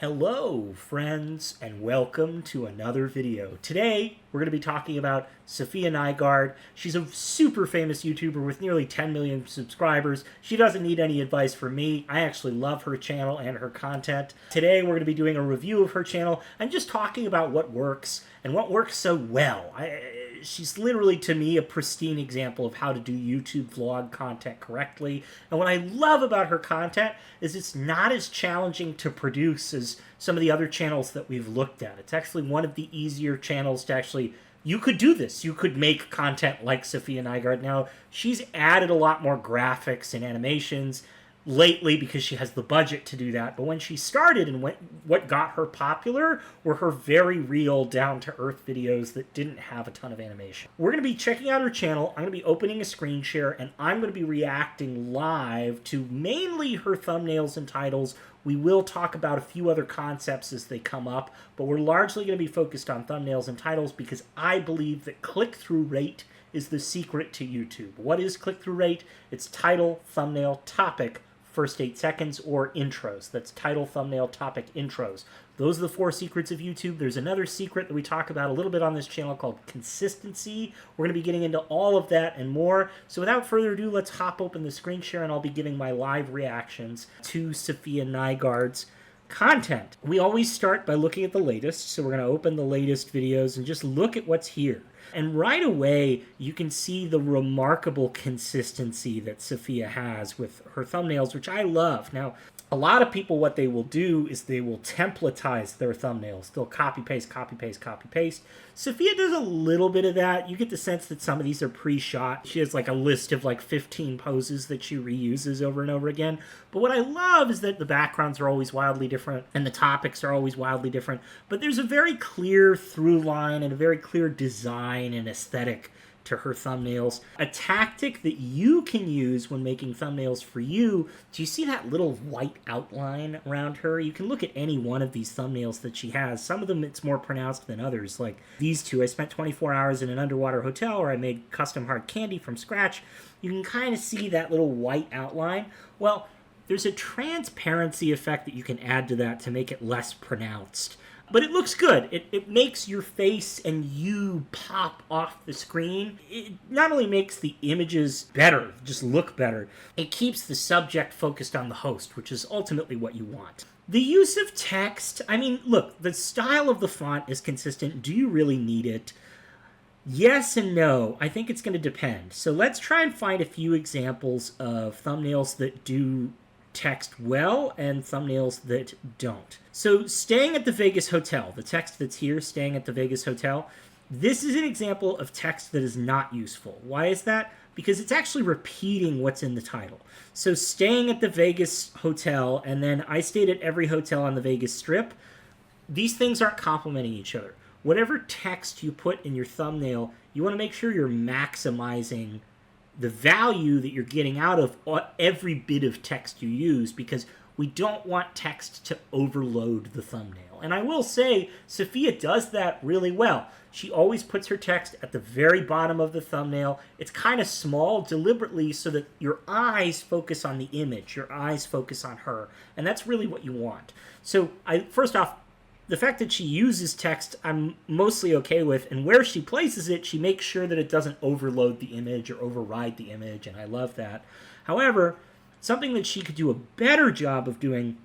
Hello, friends, and welcome to another video. Today, we're going to be talking about Safiya Nygaard. She's a super famous YouTuber with nearly 10 million subscribers. She doesn't need any advice from me. I actually love her channel and her content. Today, we're going to be doing a review of her channel and just talking about what works and what works so well. She's literally, to me, a pristine example of how to do YouTube vlog content correctly. And what I love about her content is it's not as challenging to produce as some of the other channels that we've looked at. It's actually one of the easier channels to actually... You could do this. You could make content like Safiya Nygaard. Now, she's added a lot more graphics and animations lately because she has the budget to do that. But when she started and what got her popular were her very real, down-to-earth videos that didn't have a ton of animation. We're going to be checking out her channel. I'm going to be opening a screen share, and I'm going to be reacting live to mainly her thumbnails and titles. We will talk about a few other concepts as they come up, but we're largely going to be focused on thumbnails and titles because I believe that click-through rate is the secret to YouTube. What is click-through rate? It's title, thumbnail, topic, first 8 seconds, or intros. That's title, thumbnail, topic, intros. Those are the 4 secrets of YouTube. There's another secret that we talk about a little bit on this channel called consistency. We're going to be getting into all of that and more. So without further ado, let's hop open the screen share and I'll be giving my live reactions to Safiya Nygaard's content. We always start by looking at the latest. So we're going to open the latest videos and just look at what's here. And right away, you can see the remarkable consistency that Safiya has with her thumbnails, which I love. Now, a lot of people, what they will do is they will templatize their thumbnails. They'll copy, paste, copy, paste, copy, paste. Safiya does a little bit of that. You get the sense that some of these are pre-shot. She has like a list of like 15 poses that she reuses over and over again. But what I love is that the backgrounds are always wildly different and the topics are always wildly different. But there's a very clear through line and a very clear design and aesthetic to her thumbnails. A tactic that you can use when making thumbnails for you, do you see that little white outline around her? You can look at any one of these thumbnails that she has. Some of them it's more pronounced than others, like these two. I spent 24 hours in an underwater hotel where I made custom hard candy from scratch. You can kind of see that little white outline. Well, there's a transparency effect that you can add to that to make it less pronounced. But it looks good. It makes your face and you pop off the screen. It not only makes the images better, just look better, it keeps the subject focused on the host, which is ultimately what you want. The use of text, I mean, look, the style of the font is consistent. Do you really need it? Yes and no. I think it's going to depend. So let's try and find a few examples of thumbnails that do text well and thumbnails that don't. So staying at the Vegas hotel, the text that's here, staying at the Vegas hotel, this is an example of text that is not useful. Why is that? Because it's actually repeating what's in the title. So staying at the Vegas hotel, and then I stayed at every hotel on the Vegas Strip, these things aren't complementing each other. Whatever text you put in your thumbnail, you want to make sure you're maximizing the value that you're getting out of every bit of text you use, because we don't want text to overload the thumbnail. And I will say, Safiya does that really well. She always puts her text at the very bottom of the thumbnail. It's kind of small deliberately so that your eyes focus on the image, your eyes focus on her, and that's really what you want. So first off, the fact that she uses text, I'm mostly okay with, and where she places it, she makes sure that it doesn't overload the image or override the image, and I love that. However, something that she could do a better job of doing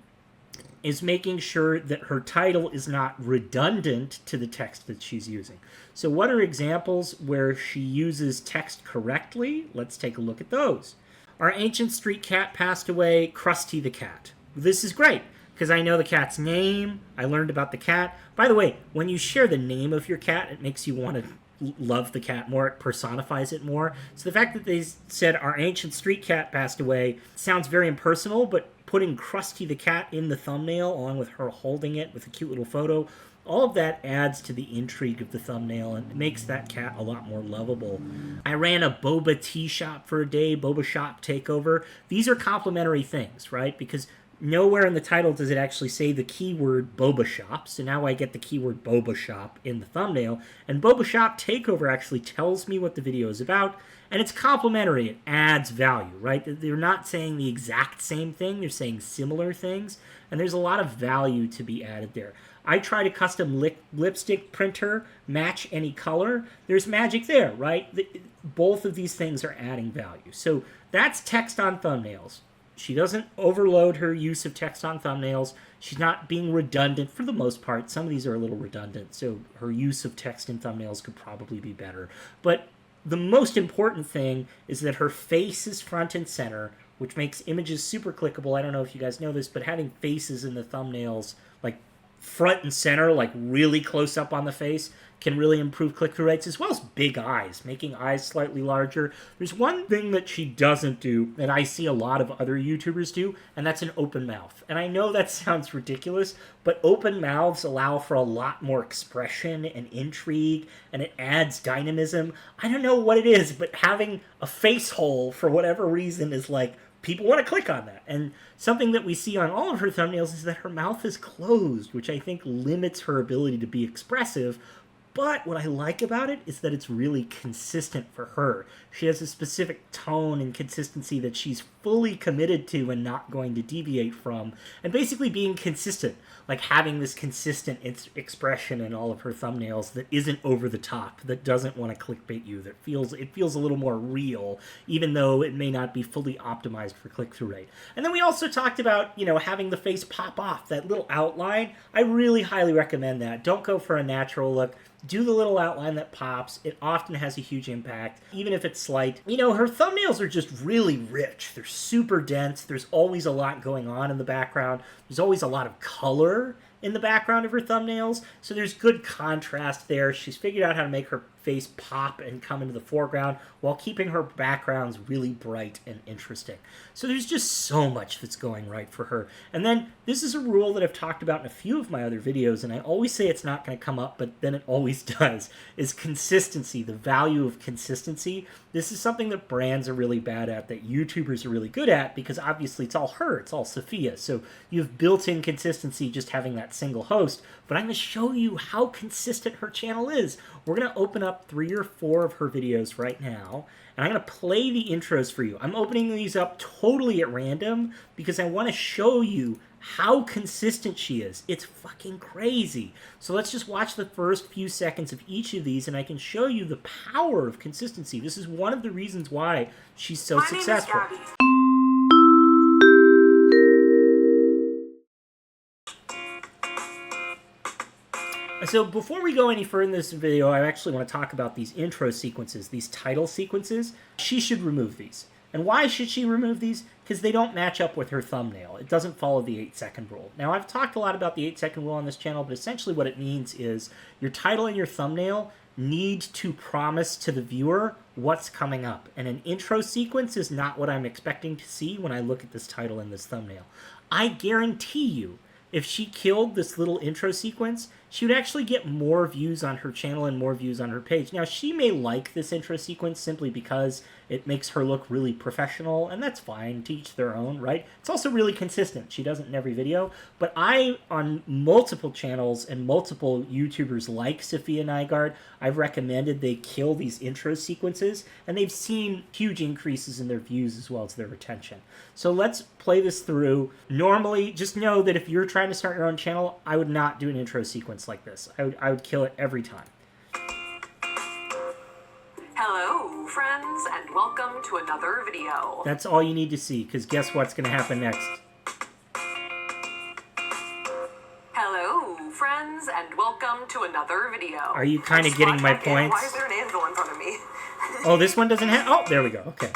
is making sure that her title is not redundant to the text that she's using. So what are examples where she uses text correctly? Let's take a look at those. Our ancient street cat passed away, Krusty the cat. This is great, because I know the cat's name, I learned about the cat. By the way, when you share the name of your cat, it makes you want to love the cat more, it personifies it more. So the fact that they said our ancient street cat passed away sounds very impersonal, but putting Krusty the cat in the thumbnail, along with her holding it with a cute little photo, all of that adds to the intrigue of the thumbnail and makes that cat a lot more lovable. I ran a boba tea shop for a day, boba shop takeover. These are complementary things, right? Because Nowhere in the title does it actually say the keyword boba shop, so now I get the keyword boba shop in the thumbnail, and boba shop takeover actually tells me what the video is about, and it's complimentary. It adds value, right? They're not saying the exact same thing, they're saying similar things, and there's a lot of value to be added there. I tried a custom lipstick printer, match any color. There's magic there, right? Both of these things are adding value. So that's text on thumbnails. She doesn't overload her use of text on thumbnails. She's not being redundant for the most part. Some of these are a little redundant, so her use of text in thumbnails could probably be better. But the most important thing is that her face is front and center, which makes images super clickable. I don't know if you guys know this, but having faces in the thumbnails, like front and center, like really close up on the face, can really improve click-through rates, as well as big eyes, making eyes slightly larger. There's one thing that she doesn't do that I see a lot of other YouTubers do, and that's an open mouth. And I know that sounds ridiculous, but open mouths allow for a lot more expression and intrigue, and it adds dynamism. I don't know what it is, but having a face hole, for whatever reason, is like, people want to click on that. And something that we see on all of her thumbnails is that her mouth is closed, which I think limits her ability to be expressive. But what I like about it is that it's really consistent for her. She has a specific tone and consistency that she's fully committed to and not going to deviate from. And basically being consistent, like having this consistent expression in all of her thumbnails that isn't over the top, that doesn't want to clickbait you, that it feels a little more real, even though it may not be fully optimized for click-through rate. And then we also talked about, having the face pop off, that little outline. I really highly recommend that. Don't go for a natural look. Do the little outline that pops. It often has a huge impact, even if it's slight. Her thumbnails are just really rich. They're super dense. There's always a lot going on in the background. There's always a lot of color in the background of her thumbnails, so there's good contrast there. She's figured out how to make her face pop and come into the foreground while keeping her backgrounds really bright and interesting. So there's just so much that's going right for her. And then this is a rule that I've talked about in a few of my other videos, and I always say it's not going to come up, but then it always does, is consistency, the value of consistency. This is something that brands are really bad at, that YouTubers are really good at, because obviously it's all her, it's all Safiya. So you have built-in consistency just having that single host, but I'm going to show you how consistent her channel is. We're going to open up 3 or 4 of her videos right now, and I'm going to play the intros for you. I'm opening these up totally at random because I want to show you how consistent she is. It's fucking crazy. So let's just watch the first few seconds of each of these, and I can show you the power of consistency. This is one of the reasons why she's so successful. So before we go any further in this video, I actually want to talk about these intro sequences, these title sequences. She should remove these. And why should she remove these? Because they don't match up with her thumbnail. It doesn't follow the 8-second rule. Now, I've talked a lot about the 8-second rule on this channel, but essentially what it means is your title and your thumbnail need to promise to the viewer what's coming up. And an intro sequence is not what I'm expecting to see when I look at this title and this thumbnail. I guarantee you, if she killed this little intro sequence, she would actually get more views on her channel and more views on her page. Now, she may like this intro sequence simply because it makes her look really professional, and that's fine, to each their own, right? It's also really consistent. She does it in every video, but on multiple channels and multiple YouTubers like Safiya Nygaard, I've recommended they kill these intro sequences, and they've seen huge increases in their views as well as their retention. So let's play this through. Normally, just know that if you're trying to start your own channel, I would not do an intro sequence like this. I would kill it every time. Hello, friends, and welcome to another video. That's all you need to see, because guess what's going to happen next? Hello, friends, and welcome to another video. Are you kind of getting my points? Why is there an angel in front of me? Oh, this one doesn't have... Oh, there we go. Okay.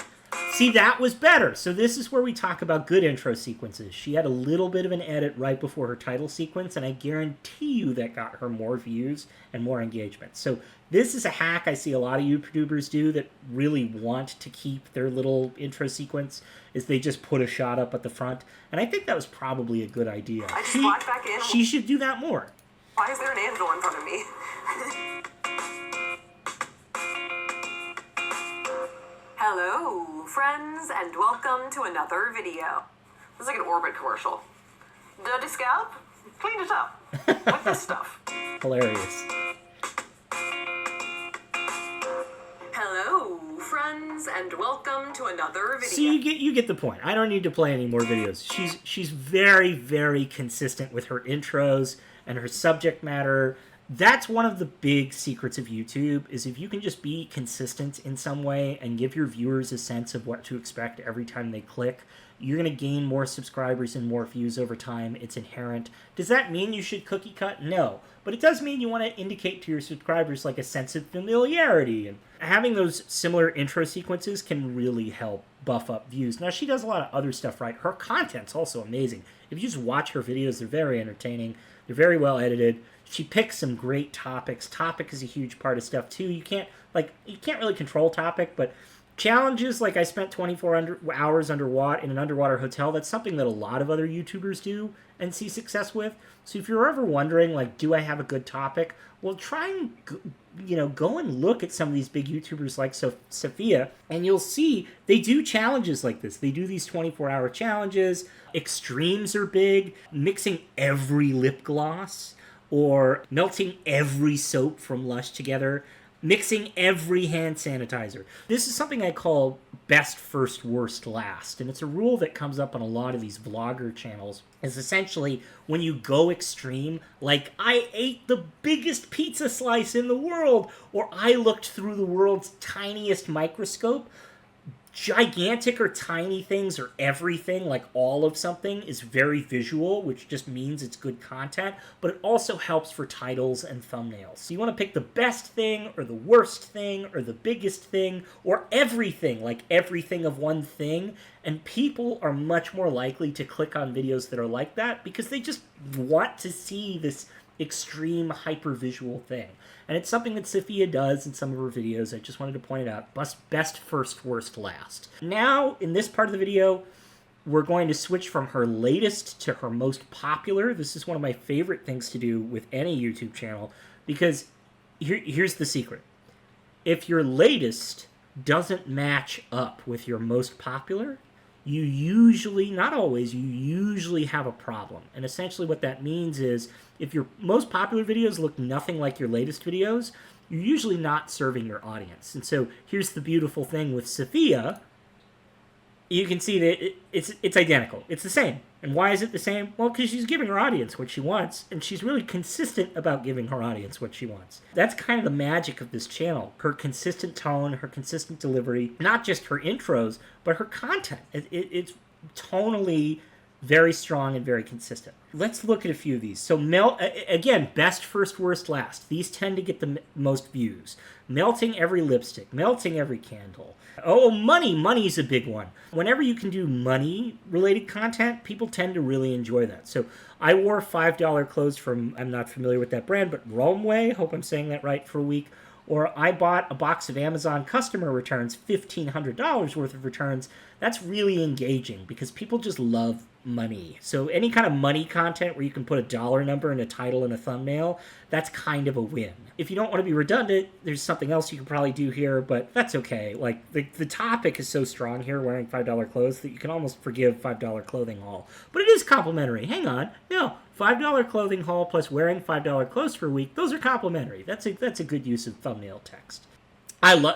See, that was better. So this is where we talk about good intro sequences. She had a little bit of an edit right before her title sequence, and I guarantee you that got her more views and more engagement. So this is a hack I see a lot of YouTubers do that really want to keep their little intro sequence, is they just put a shot up at the front. And I think that was probably a good idea. I just walked back in. She should do that more. Why is there an angel in front of me? Hello, friends, and welcome to another video. This is like an Orbit commercial. Dirty scalp? Clean it up with this stuff. Hilarious. Hello, friends, and welcome to another video. So you get the point. I don't need to play any more videos. She's very, very consistent with her intros and her subject matter. That's one of the big secrets of YouTube, is if you can just be consistent in some way and give your viewers a sense of what to expect every time they click, you're going to gain more subscribers and more views over time. It's inherent. Does that mean you should cookie cut? No. But it does mean you want to indicate to your subscribers like a sense of familiarity. And having those similar intro sequences can really help buff up views. Now, she does a lot of other stuff right. Her content's also amazing. If you just watch her videos, they're very entertaining. They're very well edited. She picks some great topics. Topic is a huge part of stuff, too. You can't really control topic, but challenges, like I spent 24 hours in an underwater hotel, that's something that a lot of other YouTubers do and see success with. So if you're ever wondering, like, do I have a good topic? Well, try and, go and look at some of these big YouTubers like Safiya, and you'll see they do challenges like this. They do these 24-hour challenges. Extremes are big. Mixing every lip gloss or melting every soap from Lush together. Mixing every hand sanitizer. This is something I call best first, worst last. And it's a rule that comes up on a lot of these vlogger channels. Is essentially when you go extreme, like I ate the biggest pizza slice in the world, or I looked through the world's tiniest microscope. Gigantic or tiny things or everything, like all of something, is very visual, which just means it's good content, but it also helps for titles and thumbnails. So you want to pick the best thing or the worst thing or the biggest thing or everything, like everything of one thing, and people are much more likely to click on videos that are like that because they just want to see this extreme hyper-visual thing. And it's something that Safiya does in some of her videos. I just wanted to point it out. Best first, worst last. Now, in this part of the video, we're going to switch from her latest to her most popular. This is one of my favorite things to do with any YouTube channel, because here's the secret. If your latest doesn't match up with your most popular, you usually, not always, you usually have a problem. And essentially what that means is, if your most popular videos look nothing like your latest videos, you're usually not serving your audience. And so here's the beautiful thing with Safiya. You can see that it's identical. It's the same. And why is it the same? Well, because she's giving her audience what she wants, and she's really consistent about giving her audience what she wants. That's kind of the magic of this channel. Her consistent tone, her consistent delivery, not just her intros, but her content. It's tonally very strong and very consistent. Let's look at a few of these. So, again, best first, worst last. These tend to get the most views. Melting every lipstick, melting every candle. Oh, money. Money's a big one. Whenever you can do money-related content, people tend to really enjoy that. So I wore $5 clothes from, I'm not familiar with that brand, but Romeway, hope I'm saying that right, for a week. Or I bought a box of Amazon customer returns, $1,500 worth of returns. That's really engaging because people just love money. So any kind of money content where you can put a dollar number in a title and a thumbnail, that's kind of a win. If you don't want to be redundant, there's something else you can probably do here, but that's okay. Like, the topic is so strong here, wearing $5 clothes, that you can almost forgive $5 clothing haul. But it is complimentary. Hang on. No, $5 clothing haul plus wearing $5 clothes for a week, those are complimentary. That's a good use of thumbnail text.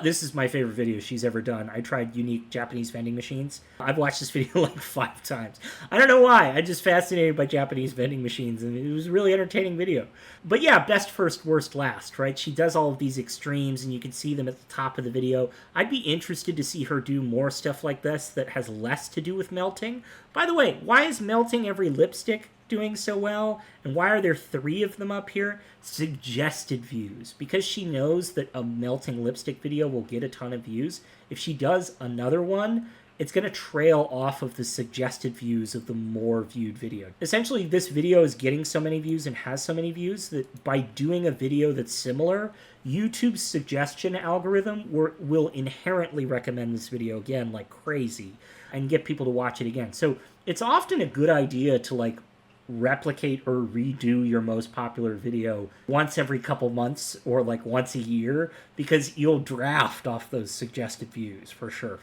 This is my favorite video she's ever done. I tried unique Japanese vending machines. I've watched this video like 5 times. I don't know why. I'm just fascinated by Japanese vending machines, and it was a really entertaining video. But yeah, best first, worst last, right? She does all of these extremes, and you can see them at the top of the video. I'd be interested to see her do more stuff like this that has less to do with melting. By the way, why is melting every lipstick doing so well, and why are there 3 of them up here? Suggested views. Because she knows that a melting lipstick video will get a ton of views, if she does another one, it's going to trail off of the suggested views of the more viewed video. Essentially, this video is getting so many views and has so many views that by doing a video that's similar, YouTube's suggestion algorithm will inherently recommend this video again like crazy and get people to watch it again. So it's often a good idea to like replicate or redo your most popular video once every couple months or like once a year, because you'll draft off those suggested views for sure.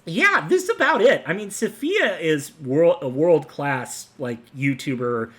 Yeah, this is about it. I mean, Safiya is a world-class, like, YouTuber,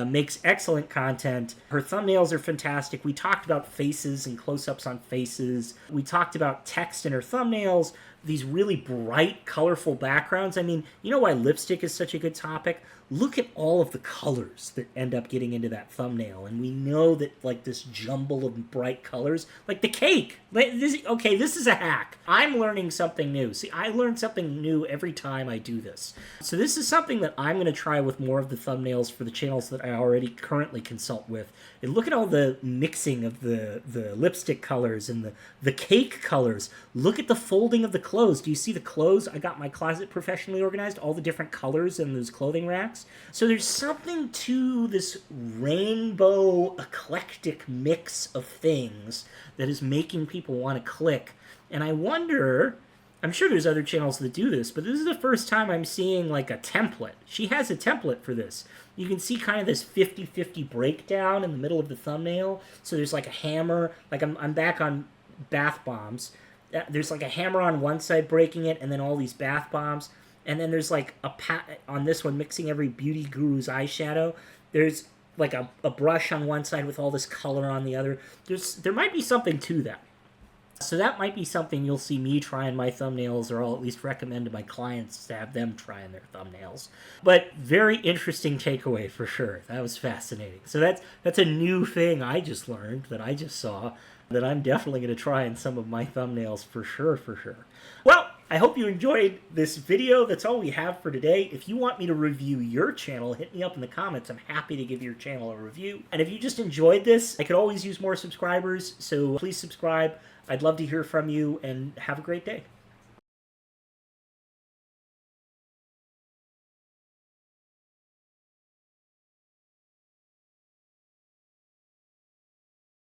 makes excellent content. Her thumbnails are fantastic. We talked about faces and close-ups on faces. We talked about text in her thumbnails, these really bright, colorful backgrounds. I mean, you know why lipstick is such a good topic? Look at all of the colors that end up getting into that thumbnail. And we know that, like, this jumble of bright colors, like the cake. Okay, this is a hack. I'm learning something new. See, I learn something new every time I do this. So this is something that I'm going to try with more of the thumbnails for the channels that I already currently consult with. And look at all the mixing of the lipstick colors and the cake colors. Look at the folding of the clothes. Do you see the clothes? I got my closet professionally organized, all the different colors in those clothing racks. So there's something to this rainbow eclectic mix of things that is making people want to click. And I wonder, I'm sure there's other channels that do this, but this is the first time I'm seeing like a template. She has a template for this. You can see kind of this 50-50 breakdown in the middle of the thumbnail. So there's like a hammer, like I'm back on bath bombs. There's like a hammer on one side breaking it, and then all these bath bombs. And then there's like on this one mixing every beauty guru's eyeshadow. There's like a brush on one side with all this color on the other. There might be something to that. So that might be something you'll see me try in my thumbnails, or I'll at least recommend to my clients to have them try in their thumbnails. But very interesting takeaway for sure. That was fascinating. So that's a new thing I just learned, that I just saw, that I'm definitely going to try in some of my thumbnails for sure, for sure. Well, I hope you enjoyed this video. That's all we have for today. If you want me to review your channel, hit me up in the comments. I'm happy to give your channel a review. And if you just enjoyed this, I could always use more subscribers, so please subscribe. I'd love to hear from you, and have a great day.